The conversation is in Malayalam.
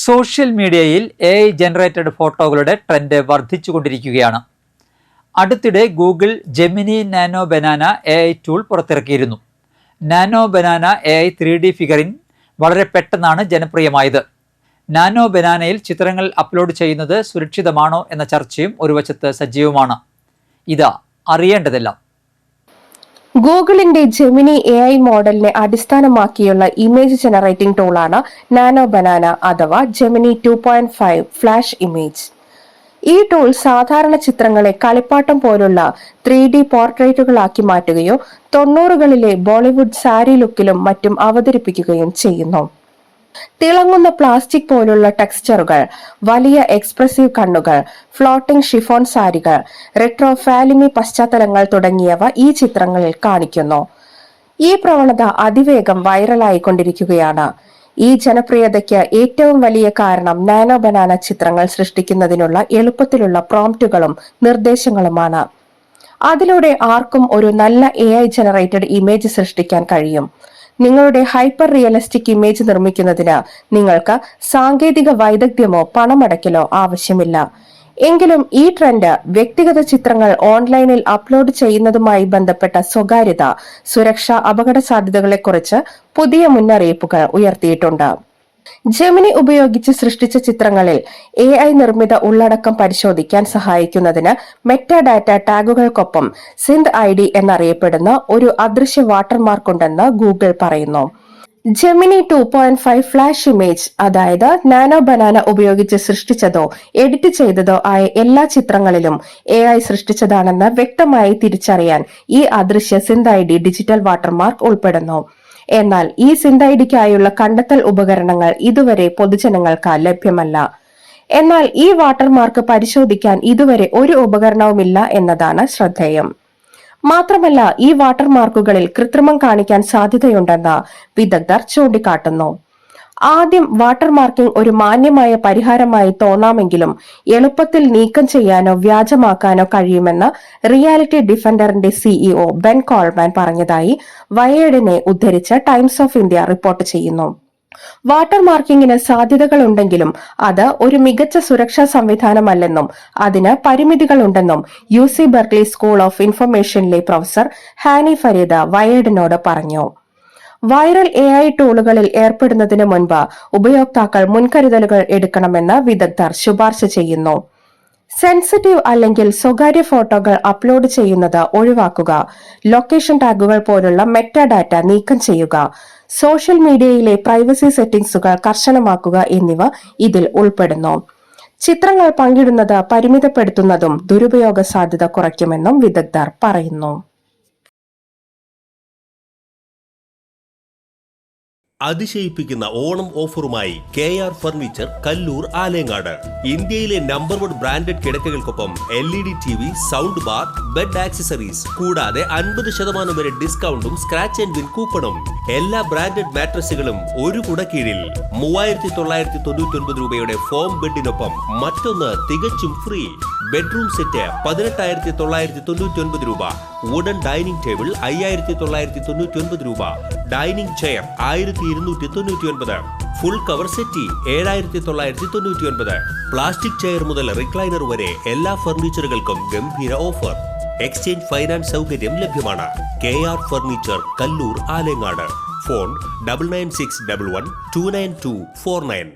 സോഷ്യൽ മീഡിയയിൽ AI ജനറേറ്റഡ് ഫോട്ടോകളുടെ ട്രെൻഡ് വർദ്ധിച്ചുകൊണ്ടിരിക്കുകയാണ്. അടുത്തിടെ Google Gemini nano banana AI tool പുറത്തിറക്കിയിരുന്നു. Nano banana AI 3D figurine വളരെ പെട്ടെന്നാണ് ജനപ്രിയമായത്. നാനോ ബനാനയിൽ ചിത്രങ്ങൾ അപ്ലോഡ് ചെയ്യുന്നത് സുരക്ഷിതമാണോ എന്ന ചർച്ചയും ഒരു വശത്ത് സജീവമാണ്. ഇതാ അറിയേണ്ടതെല്ലാം. ഗൂഗിളിന്റെ ജെമിനി AI മോഡലിനെ അടിസ്ഥാനമാക്കിയുള്ള ഇമേജ് ജനറേറ്റിംഗ് ടൂളാണ് നാനോ ബനാന അഥവാ ജെമിനി 2.5 ഫ്ലാഷ് ഇമേജ്. ഈ ടൂൾ സാധാരണ ചിത്രങ്ങളെ കളിപ്പാട്ടം പോലുള്ള 3D പോർട്രേറ്റുകളാക്കി മാറ്റുകയോ 90കളിലെ ബോളിവുഡ് സാരി ലുക്കിലും മറ്റും അവതരിപ്പിക്കുകയും ചെയ്യുന്നു. തിളങ്ങുന്ന പ്ലാസ്റ്റിക് പോലുള്ള ടെക്സ്ചറുകൾ, വലിയ എക്സ്പ്രസീവ് കണ്ണുകൾ, ഫ്ലോട്ടിംഗ് ഷിഫോൺ സാരികൾ, റെട്രോ ഫാലിമി പശ്ചാത്തലങ്ങൾ തുടങ്ങിയവ ഈ ചിത്രങ്ങളിൽ കാണിക്കുന്നു. ഈ പ്രവണത അതിവേഗം വൈറലായിക്കൊണ്ടിരിക്കുകയാണ്. ഈ ജനപ്രിയതയ്ക്ക് ഏറ്റവും വലിയ കാരണം നാനോ ബനാന ചിത്രങ്ങൾ സൃഷ്ടിക്കുന്നതിനുള്ള എളുപ്പത്തിലുള്ള പ്രോംപ്റ്റുകളും നിർദ്ദേശങ്ങളുമാണ്. അതിലൂടെ ആർക്കും ഒരു നല്ല AI ജനറേറ്റഡ് ഇമേജ് സൃഷ്ടിക്കാൻ കഴിയും. നിങ്ങളുടെ ഹൈപ്പർ റിയലിസ്റ്റിക് ഇമേജ് നിർമ്മിക്കുന്നതിന് നിങ്ങൾക്ക് സാങ്കേതിക വൈദഗ്ധ്യമോ പണമടയ്ക്കലോ ആവശ്യമില്ല. എങ്കിലും ഈ ട്രെൻഡ് വ്യക്തിഗത ചിത്രങ്ങൾ ഓൺലൈനിൽ അപ്ലോഡ് ചെയ്യുന്നതുമായി ബന്ധപ്പെട്ട സ്വകാര്യത, സുരക്ഷാ അപകട സാധ്യതകളെക്കുറിച്ച് പുതിയ മുന്നറിയിപ്പുകൾ ഉയർത്തിയിട്ടുണ്ട്. ജെമിനി ഉപയോഗിച്ച് സൃഷ്ടിച്ച ചിത്രങ്ങളിൽ AI നിർമ്മിത ഉള്ളടക്കം പരിശോധിക്കാൻ സഹായിക്കുന്നതിന് മെറ്റാഡാറ്റ ടാഗുകൾക്കൊപ്പം സിന്ത് ID എന്നറിയപ്പെടുന്ന ഒരു അദൃശ്യ വാട്ടർമാർക്ക് ഉണ്ടെന്ന് ഗൂഗിൾ പറയുന്നു. ജെമിനി 2.5 ഫ്ലാഷ് ഇമേജ്, അതായത് നാനോ ബനാന ഉപയോഗിച്ച് സൃഷ്ടിച്ചതോ എഡിറ്റ് ചെയ്തതോ ആയ എല്ലാ ചിത്രങ്ങളിലും AI സൃഷ്ടിച്ചതാണെന്ന് വ്യക്തമായി തിരിച്ചറിയാൻ ഈ അദൃശ്യ സിന്ത് ID ഡിജിറ്റൽ വാട്ടർമാർക്ക് ഉൾപ്പെടുന്നു. എന്നാൽ ഈ സിന്ത് IDക്കായുള്ള കണ്ടെത്തൽ ഉപകരണങ്ങൾ ഇതുവരെ പൊതുജനങ്ങൾക്ക് ലഭ്യമല്ല. എന്നാൽ ഈ വാട്ടർമാർക്ക് പരിശോധിക്കാൻ ഇതുവരെ ഒരു ഉപകരണവുമില്ല എന്നതാണ് ശ്രദ്ധേയം. മാത്രമല്ല, ഈ വാട്ടർമാർക്കുകളിൽ കൃത്രിമം കാണിക്കാൻ സാധ്യതയുണ്ടെന്ന് വിദഗ്ധർ ചൂണ്ടിക്കാട്ടുന്നു. ആദ്യം വാട്ടർമാർക്കിംഗ് ഒരു മാന്യമായ പരിഹാരമായി തോന്നാമെങ്കിലും എളുപ്പത്തിൽ നീക്കം ചെയ്യാനോ വ്യാജമാക്കാനോ കഴിയുമെന്ന് റിയാലിറ്റി ഡിഫൻഡറിന്റെ CEO ബെൻ കോൾമാൻ പറഞ്ഞതായി വയേർഡിനെ ഉദ്ധരിച്ച് ടൈംസ് ഓഫ് ഇന്ത്യ റിപ്പോർട്ട് ചെയ്യുന്നു. വാട്ടർമാർക്കിംഗിന് സാധ്യതകളുണ്ടെങ്കിലും അത് ഒരു മികച്ച സുരക്ഷാ സംവിധാനമല്ലെന്നും അതിന് പരിമിതികളുണ്ടെന്നും UC ബെർക്ക്ലി സ്കൂൾ ഓഫ് ഇൻഫർമേഷനിലെ പ്രൊഫസർ ഹാനി ഫരീദ വയേർഡിനോട് പറഞ്ഞു. വൈറൽ AI ടൂളുകളിൽ ഏർപ്പെടുന്നതിന് മുൻപ് ഉപയോക്താക്കൾ മുൻകരുതലുകൾ എടുക്കണമെന്ന് വിദഗ്ധർ ശുപാർശ ചെയ്യുന്നു. സെൻസിറ്റീവ് അല്ലെങ്കിൽ സ്വകാര്യ ഫോട്ടോകൾ അപ്ലോഡ് ചെയ്യുന്നത് ഒഴിവാക്കുക, ലൊക്കേഷൻ ടാഗുകൾ പോലുള്ള മെറ്റാഡാറ്റ നീക്കം ചെയ്യുക, സോഷ്യൽ മീഡിയയിലെ പ്രൈവസി സെറ്റിംഗ്സുകൾ കർശനമാക്കുക എന്നിവ ഇതിൽ ഉൾപ്പെടുന്നു. ചിത്രങ്ങൾ പങ്കിടുന്നത് പരിമിതപ്പെടുത്തുന്നതും ദുരുപയോഗ സാധ്യത കുറയ്ക്കുമെന്നും വിദഗ്ധർ പറയുന്നു. അതിശയിപ്പിക്കുന്ന ഓണം ഓഫറുമായി KR ഫർണിച്ചർ, കല്ലൂർ, ആലേങ്ങാട്. ഇന്ത്യയിലെ നമ്പർ 1 ബ്രാൻഡഡ് കിടക്കകൾക്കൊപ്പം LED TV, sound bar, bed accessories, കൂടാതെ 50% വരെ ഡിസ്കൗണ്ടും സ്ക്രാച്ച് ആൻഡ് വിൻ കൂപ്പണും. എല്ലാ ബ്രാൻഡഡ് മാട്രസുകളും ഒരു കുടക്കീഴിൽ. 3999 രൂപയുടെ ഫോം ബെഡിനൊപ്പം മറ്റൊന്ന് തികച്ചും ഫ്രീ. ബെഡ്റൂം സെറ്റ് 18,999 രൂപ. വുഡൻ ഡൈനിങ് ടേബിൾ 5,999 രൂപ. Dining chair 1,299. Full cover settee 7,999. Plastic chair മുതൽ റിക്ലൈനർ വരെ എല്ലാ ഫർണിച്ചറുകൾക്കും ഗംഭീര ഓഫർ. എക്സ്ചേഞ്ച് ഫൈനാൻസ് സൗകര്യം ലഭ്യമാണ്. KR furniture, Kallur, Alengad. Phone 9961129249.